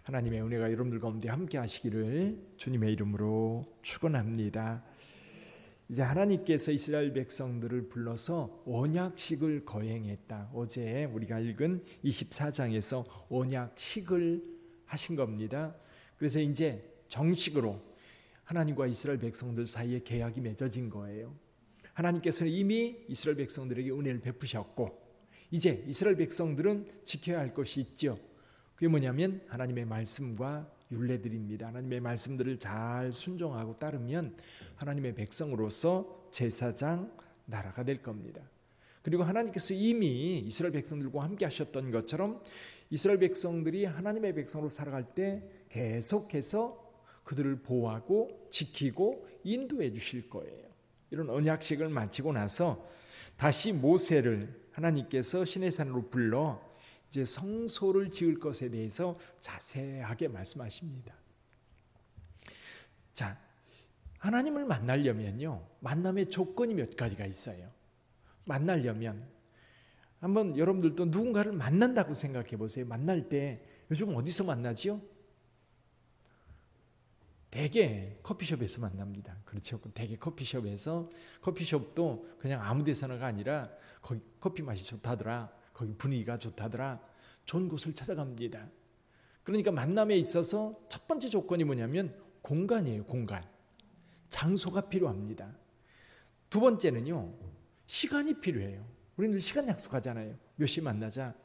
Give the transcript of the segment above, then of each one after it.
하나님의 은혜가 여러분들 가운데 함께 하시기를 주님의 이름으로 축원합니다. 이제 하나님께서 이스라엘 백성들을 불러서 언약식을 거행했다. 어제 우리가 읽은 24장에서 언약식을 하신 겁니다. 그래서 이제 정식으로 하나님과 이스라엘 백성들 사이에 계약이 맺어진 거예요. 하나님께서는 이미 이스라엘 백성들에게 은혜를 베푸셨고 이제 이스라엘 백성들은 지켜야 할 것이 있죠. 그게 뭐냐면 하나님의 말씀과 율례들입니다. 하나님의 말씀들을 잘 순종하고 따르면 하나님의 백성으로서 제사장 나라가 될 겁니다. 그리고 하나님께서 이미 이스라엘 백성들과 함께 하셨던 것처럼 이스라엘 백성들이 하나님의 백성으로 살아갈 때 계속해서 그들을 보호하고 지키고 인도해 주실 거예요. 이런 언약식을 마치고 나서 다시 모세를 하나님께서 시내산으로 불러 이제 성소를 지을 것에 대해서 자세하게 말씀하십니다. 자, 하나님을 만나려면요, 만남의 조건이 몇 가지가 있어요. 만나려면 한번 여러분들도 누군가를 만난다고 생각해 보세요. 만날 때 요즘 어디서 만나지요? 대개 커피숍에서 만납니다. 그렇죠? 대개 커피숍에서, 커피숍도 그냥 아무 데서나가 아니라 거기 커피 맛이 좋다더라, 거기 분위기가 좋다더라, 좋은 곳을 찾아갑니다. 그러니까 만남에 있어서 첫 번째 조건이 뭐냐면 공간이에요. 공간. 장소가 필요합니다. 두 번째는요, 시간이 필요해요. 우리는 시간 약속하잖아요. 몇 시에 만나자.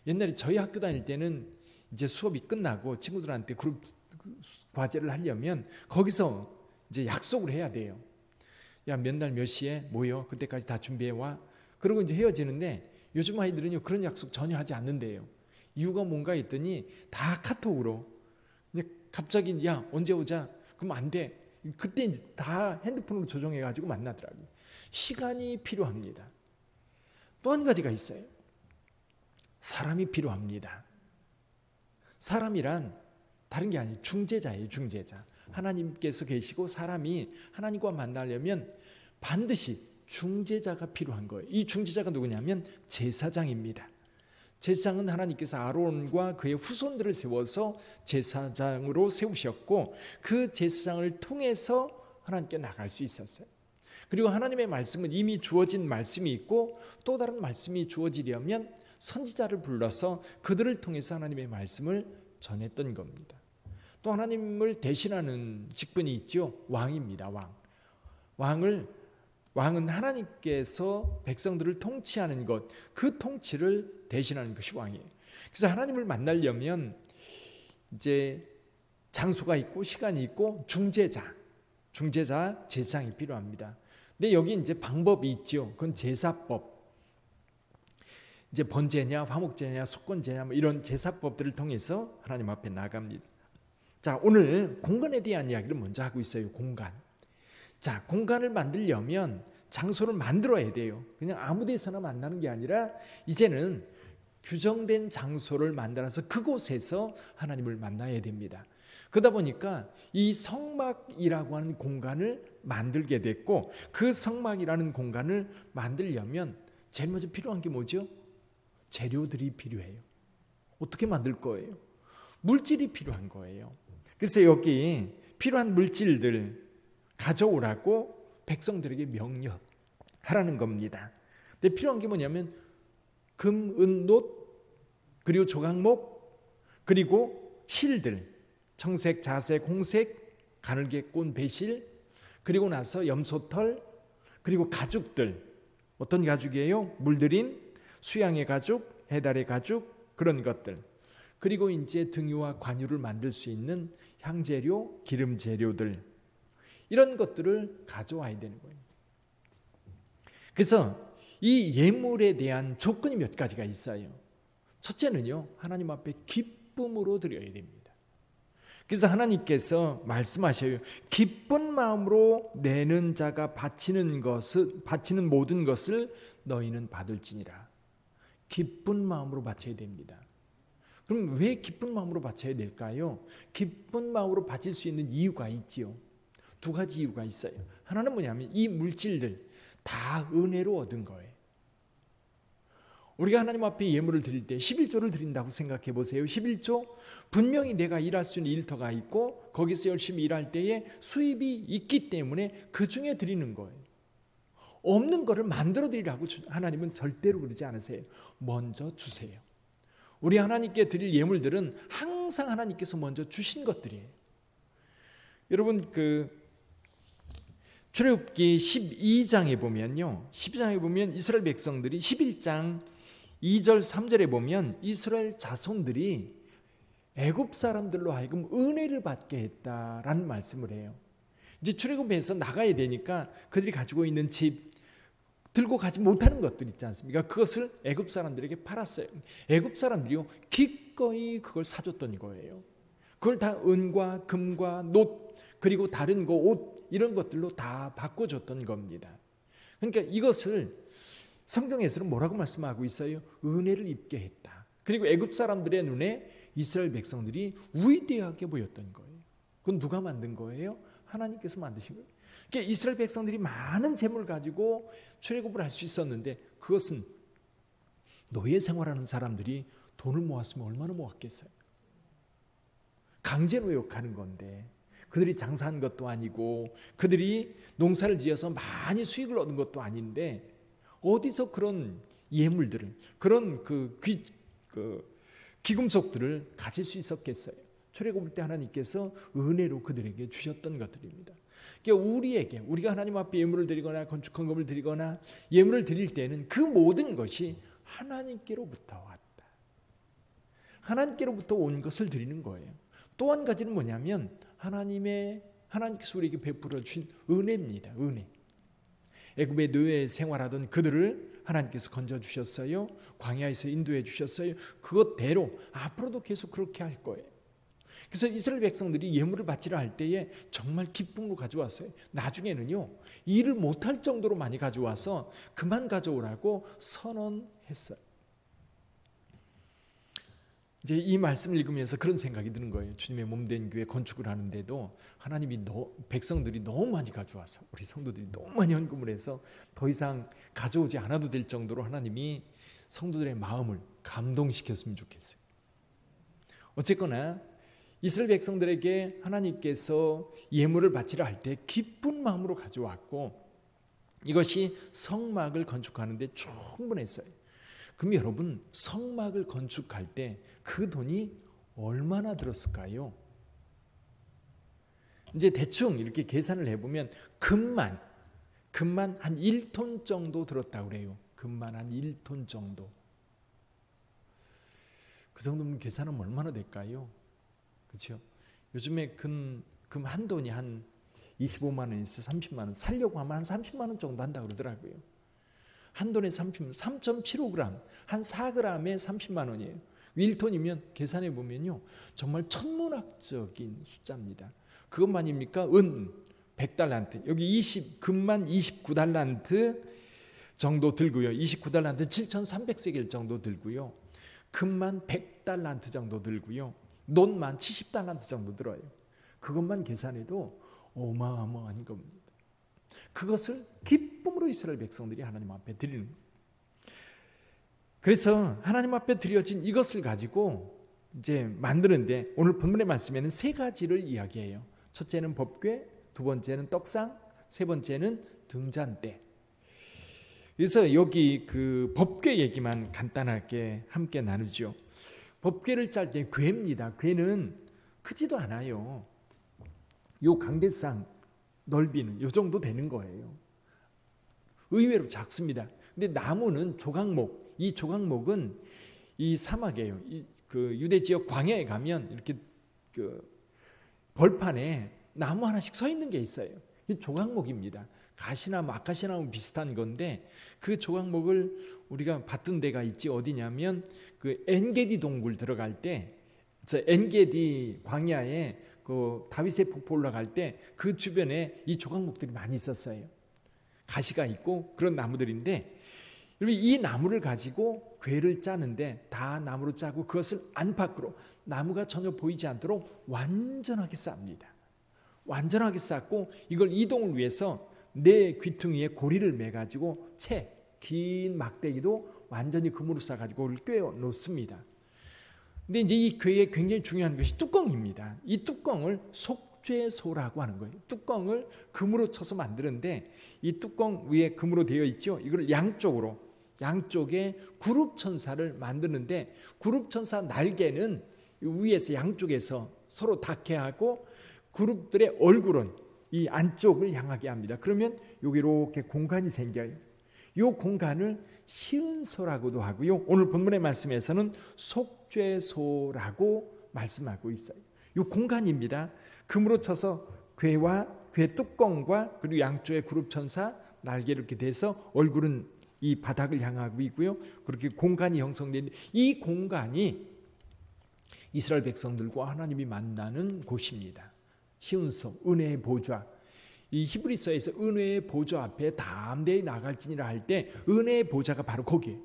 옛날에 저희 학교 다닐 때는 이제 수업이 끝나고 친구들한테 그룹 과제를 하려면 거기서 이제 약속을 해야 돼요. 야, 몇 날 몇 시에 모여. 그때까지 다 준비해 와. 그러고 이제 헤어지는데 요즘 아이들은요, 그런 약속 전혀 하지 않는데요. 이유가 뭔가 했더니 다 카톡으로 그냥 갑자기 야, 언제 오자. 그럼 안 돼. 그때 이제 다 핸드폰으로 조정해 가지고 만나더라고요. 시간이 필요합니다. 또 한 가지가 있어요. 사람이 필요합니다. 사람이란 다른 게 아니에요. 중재자예요. 중재자. 하나님께서 계시고 사람이 하나님과 만나려면 반드시 중재자가 필요한 거예요. 이 중재자가 누구냐면 제사장입니다. 제사장은 하나님께서 아론과 그의 후손들을 세워서 제사장으로 세우셨고 그 제사장을 통해서 하나님께 나갈 수 있었어요. 그리고 하나님의 말씀은 이미 주어진 말씀이 있고 또 다른 말씀이 주어지려면 선지자를 불러서 그들을 통해서 하나님의 말씀을 전했던 겁니다. 또 하나님을 대신하는 직분이 있죠. 왕입니다. 왕은 하나님께서 백성들을 통치하는 것, 그 통치를 대신하는 것이 왕이에요. 그래서 하나님을 만나려면 이제 장소가 있고 시간이 있고 중재자, 제사장이 필요합니다. 근데 여기 이제 방법이 있죠. 그건 제사법. 이제 번제냐, 화목제냐, 속건제냐 뭐 이런 제사법들을 통해서 하나님 앞에 나갑니다. 자, 오늘 공간에 대한 이야기를 먼저 하고 있어요. 공간. 자, 공간을 만들려면 장소를 만들어야 돼요. 그냥 아무 데서나 만나는 게 아니라 이제는 규정된 장소를 만들어서 그곳에서 하나님을 만나야 됩니다. 그러다 보니까 이 성막이라고 하는 공간을 만들게 됐고 그 성막이라는 공간을 만들려면 제일 먼저 필요한 게 뭐죠? 재료들이 필요해요. 어떻게 만들 거예요? 물질이 필요한 거예요. 그래서 여기 필요한 물질들 가져오라고 백성들에게 명령하라는 겁니다. 근데 필요한 게 뭐냐면 금, 은, 놋, 그리고 조각목, 그리고 실들, 청색, 자색, 홍색, 가늘게 꼰 배실, 그리고 나서 염소털, 그리고 가죽들. 어떤 가죽이에요? 물들인 수양의 가죽, 해달의 가죽, 그런 것들. 그리고 이제 등유와 관유를 만들 수 있는 향재료, 기름 재료들, 이런 것들을 가져와야 되는 거예요. 그래서 이 예물에 대한 조건이 몇 가지가 있어요. 첫째는요, 하나님 앞에 기쁨으로 드려야 됩니다. 그래서 하나님께서 말씀하셔요. 기쁜 마음으로 내는 자가 바치는 모든 것을 너희는 받을지니라. 기쁜 마음으로 바쳐야 됩니다. 그럼 왜 기쁜 마음으로 바쳐야 될까요? 기쁜 마음으로 바칠 수 있는 이유가 있지요. 두 가지 이유가 있어요. 하나는 뭐냐면 이 물질들 다 은혜로 얻은 거예요. 우리가 하나님 앞에 예물을 드릴 때 11조를 드린다고 생각해 보세요. 11조 분명히 내가 일할 수 있는 일터가 있고 거기서 열심히 일할 때에 수입이 있기 때문에 그 중에 드리는 거예요. 없는 거를 만들어 드리라고 하나님은 절대로 그러지 않으세요. 먼저 주세요. 우리 하나님께 드릴 예물들은 항상 하나님께서 먼저 주신 것들이에요. 여러분 출애굽기 12장에 보면요. 12장에 보면 이스라엘 백성들이 11장 2절 3절에 보면 이스라엘 자손들이 애굽 사람들로 하여금 은혜를 받게 했다라는 말씀을 해요. 이제 출애굽에서 나가야 되니까 그들이 가지고 있는 집 들고 가지 못하는 것들 있지 않습니까? 그것을 애굽 사람들에게 팔았어요. 애굽 사람들이요 기꺼이 그걸 사줬던 거예요. 그걸 다 은과 금과 놋 그리고 다른 거 옷 이런 것들로 다 바꿔줬던 겁니다. 그러니까 이것을 성경에서는 뭐라고 말씀하고 있어요? 은혜를 입게 했다. 그리고 애굽 사람들의 눈에 이스라엘 백성들이 위대하게 보였던 거예요. 그건 누가 만든 거예요? 하나님께서 만드신 거예요. 그러니까 이스라엘 백성들이 많은 재물을 가지고 출애굽을 할 수 있었는데 그것은 노예 생활하는 사람들이 돈을 모았으면 얼마나 모았겠어요? 강제 노역하는 건데 그들이 장사한 것도 아니고 그들이 농사를 지어서 많이 수익을 얻은 것도 아닌데 어디서 그런 예물들을 그런 기금속들을 가질 수 있었겠어요? 출애굽을 때 하나님께서 은혜로 그들에게 주셨던 것들입니다. 그러니까 우리가 하나님 앞에 예물을 드리거나 건축헌금을 드리거나 예물을 드릴 때는 그 모든 것이 하나님께로부터 왔다. 하나님께로부터 온 것을 드리는 거예요. 또 한 가지는 뭐냐면 하나님께서 우리에게 베풀어 주신 은혜입니다. 은혜. 애굽의 노예 생활하던 그들을 하나님께서 건져 주셨어요. 광야에서 인도해 주셨어요. 그것대로 앞으로도 계속 그렇게 할 거예요. 그래서 이스라엘 백성들이 예물을 바치려 할 때에 정말 기쁨으로 가져왔어요. 나중에는요 일을 못할 정도로 많이 가져와서 그만 가져오라고 선언했어요. 이제 이 말씀을 읽으면서 그런 생각이 드는 거예요. 주님의 몸된 교회 건축을 하는데도 하나님이 백성들이 너무 많이 가져와서 우리 성도들이 너무 많이 헌금을 해서 더 이상 가져오지 않아도 될 정도로 하나님이 성도들의 마음을 감동시켰으면 좋겠어요. 어쨌거나 이스라엘 백성들에게 하나님께서 예물을 바치려 할 때 기쁜 마음으로 가져왔고 이것이 성막을 건축하는데 충분했어요. 그럼 여러분 성막을 건축할 때 그 돈이 얼마나 들었을까요? 이제 대충 이렇게 계산을 해보면 금만 한 1톤 정도 들었다고 그래요. 금만 한 1톤 정도. 그 정도면 계산하면 얼마나 될까요? 그렇죠? 요즘에 금 한 돈이 한 25만 원에서 30만 원 살려고 하면 한 30만 원 정도 한다고 그러더라고요. 한 돈에 3.75g 한 4g에 30만 원이에요. 1톤이면 계산해 보면요 정말 천문학적인 숫자입니다. 그것만입니까? 은 100달란트 여기 금만 29달란트 정도 들고요. 29달란트 7,300세겔 정도 들고요. 금만 100달란트 정도 들고요. 놋만 70달란트 정도 들어요. 그것만 계산해도 어마어마한 겁니다. 그것을 기쁨으로 이스라엘 백성들이 하나님 앞에 드리는 거예요. 그래서 하나님 앞에 드려진 이것을 가지고 이제 만드는데 오늘 본문의 말씀에는 세 가지를 이야기해요. 첫째는 법궤, 두 번째는 떡상, 세 번째는 등잔대. 그래서 여기 그 법궤 얘기만 간단하게 함께 나누죠. 법궤를 짤 때 궤입니다. 궤는 크지도 않아요. 요 강대상 넓이는 요 정도 되는 거예요. 의외로 작습니다. 근데 나무는 조각목, 이 조각목은 이 사막이에요. 그 유대 지역 광야에 가면 이렇게 그 벌판에 나무 하나씩 서 있는 게 있어요. 이 조각목입니다. 가시나무, 아카시나무 비슷한 건데 그 조각목을 우리가 봤던 데가 있지. 어디냐면 그 엔게디 동굴 들어갈 때, 저 엔게디 광야에 그 다윗의 폭포 올라갈 때 그 주변에 이 조각목들이 많이 있었어요. 가시가 있고 그런 나무들인데 이 나무를 가지고 궤를 짜는데 다 나무로 짜고 그것을 안팎으로 나무가 전혀 보이지 않도록 완전하게 쌉니다. 완전하게 쌌고 이걸 이동을 위해서 내 귀퉁이에 고리를 매가지고 긴 막대기도 완전히 금으로 싸가지고 꿰어 놓습니다. 근데 이제 이 궤에 굉장히 중요한 것이 뚜껑입니다. 이 뚜껑을 속죄소라고 하는 거예요. 뚜껑을 금으로 쳐서 만드는데 이 뚜껑 위에 금으로 되어 있죠. 이걸 양쪽에 구룹천사를 만드는데 구룹천사 날개는 위에서 양쪽에서 서로 닿게 하고 그룹들의 얼굴은 이 안쪽을 향하게 합니다. 그러면 여기 이렇게 공간이 생겨요. 이 공간을 시은소라고도 하고요. 오늘 본문의 말씀에서는 속죄소라고 말씀하고 있어요. 이 공간입니다. 금으로 쳐서 궤 뚜껑과 그리고 양쪽에 그룹천사 날개를 이렇게 대서 얼굴은 이 바닥을 향하고 있고요. 그렇게 공간이 형성된 이 공간이 이스라엘 백성들과 하나님이 만나는 곳입니다. 시은소, 은혜의 보좌. 이 히브리서에서 은혜의 보좌 앞에 담대히 나갈지니라 할 때 은혜의 보좌가 바로 거기에.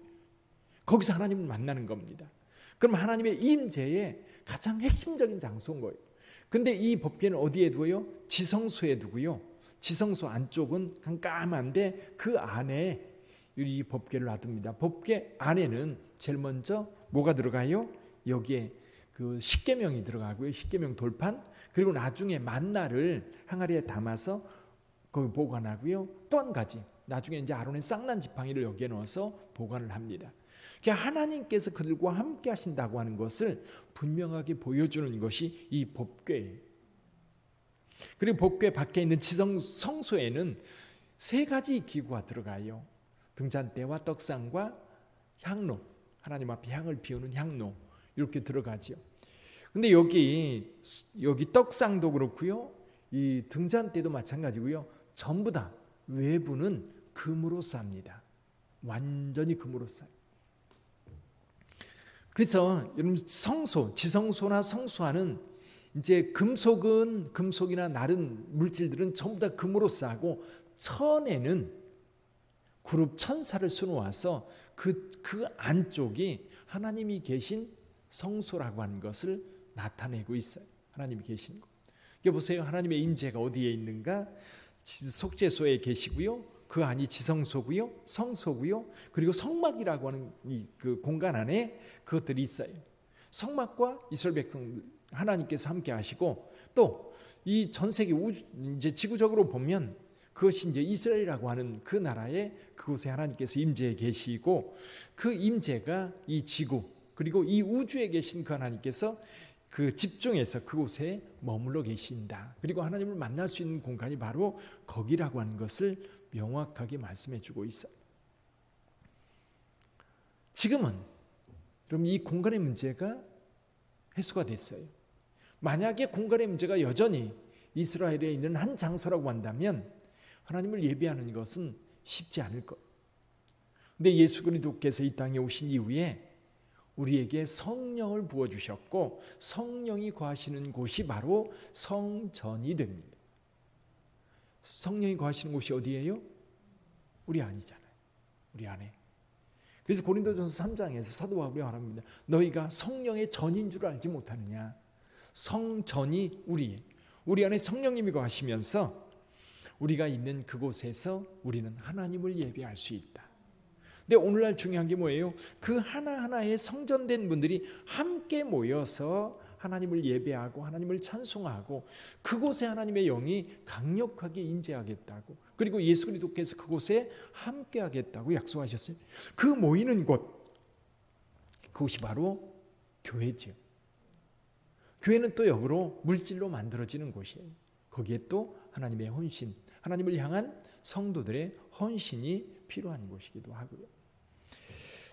거기서 하나님을 만나는 겁니다. 그럼 하나님의 임재의 가장 핵심적인 장소인 거예요. 근데 이 법궤는 어디에 두어요? 지성소에 두고요. 지성소 안쪽은 깜깜한데 그 안에 이 법궤를 놔둡니다. 법궤 안에는 제일 먼저 뭐가 들어가요? 여기에 그 십계명이 들어가고요. 십계명 돌판. 그리고 나중에 만나를 항아리에 담아서 거기 보관하고요. 또 한 가지, 나중에 이제 아론의 쌍난 지팡이를 여기에 넣어서 보관을 합니다. 그러니까 하나님께서 그들과 함께 하신다고 하는 것을 분명하게 보여주는 것이 이 법궤예요. 그리고 법궤 밖에 있는 지성 성소에는 세 가지 기구가 들어가요. 등잔대와 떡상과 향로, 하나님 앞에 향을 피우는 향로 이렇게 들어가죠. 근데 여기 떡상도 그렇고요. 이 등잔대도 마찬가지고요. 전부 다 외부는 금으로 쌉니다. 완전히 금으로 싸요. 그래서 여러분 성소, 지성소나 성소하는 이제 금속이나 다른 물질들은 전부 다 금으로 싸고 천에는 그룹 천사를 수놓아서 그 안쪽이 하나님이 계신 성소라고 하는 것을 나타내고 있어요. 하나님이 계신 것. 이게 보세요. 하나님의 임재가 어디에 있는가? 속죄소에 계시고요. 그 안이 지성소고요, 성소고요. 그리고 성막이라고 하는 그 공간 안에 그것들이 있어요. 성막과 이스라엘 백성 하나님께서 함께 하시고 또 이 전 세계 이제 지구적으로 보면 그것이 이제 이스라엘이라고 하는 그 나라에 그곳에 하나님께서 임재해 계시고 그 임재가 이 지구 그리고 이 우주에 계신 그 하나님께서 그 집중해서 그곳에 머물러 계신다. 그리고 하나님을 만날 수 있는 공간이 바로 거기라고 하는 것을 명확하게 말씀해 주고 있어요. 지금은 그럼 이 공간의 문제가 해소가 됐어요. 만약에 공간의 문제가 여전히 이스라엘에 있는 한 장소라고 한다면 하나님을 예배하는 것은 쉽지 않을 것. 근데 예수 그리스도께서 이 땅에 오신 이후에 우리에게 성령을 부어주셨고 성령이 거하시는 곳이 바로 성전이 됩니다. 성령이 거하시는 곳이 어디예요? 우리 안이잖아요. 우리 안에. 그래서 고린도전서 3장에서 사도 바울이 말합니다. 너희가 성령의 전인 줄 알지 못하느냐. 성전이 우리 안에 성령님이 거하시면서 우리가 있는 그곳에서 우리는 하나님을 예배할 수 있다. 근데 오늘날 중요한 게 뭐예요? 그 하나하나의 성전된 분들이 함께 모여서 하나님을 예배하고 하나님을 찬송하고 그곳에 하나님의 영이 강력하게 임재하겠다고 그리고 예수 그리스도께서 그곳에 함께 하겠다고 약속하셨어요. 그 모이는 곳, 그곳이 바로 교회죠. 교회는 또 역으로 물질로 만들어지는 곳이에요. 거기에 또 하나님의 헌신, 하나님을 향한 성도들의 헌신이 필요한 곳이기도 하고요.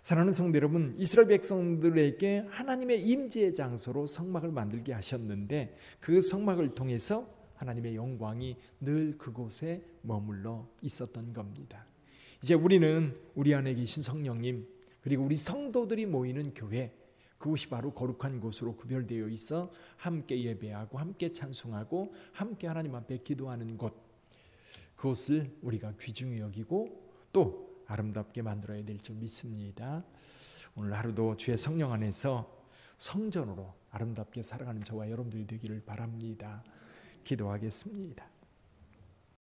사랑하는 성도 여러분, 이스라엘 백성들에게 하나님의 임재의 장소로 성막을 만들게 하셨는데 그 성막을 통해서 하나님의 영광이 늘 그곳에 머물러 있었던 겁니다. 이제 우리는 우리 안에 계신 성령님 그리고 우리 성도들이 모이는 교회, 그곳이 바로 거룩한 곳으로 구별되어 있어 함께 예배하고 함께 찬송하고 함께 하나님 앞에 기도하는 곳, 그것을 우리가 귀중히 여기고 또 아름답게 만들어야 될 줄 믿습니다. 오늘 하루도 주의 성령 안에서 성전으로 아름답게 살아가는 저와 여러분들이 되기를 바랍니다. 기도하겠습니다.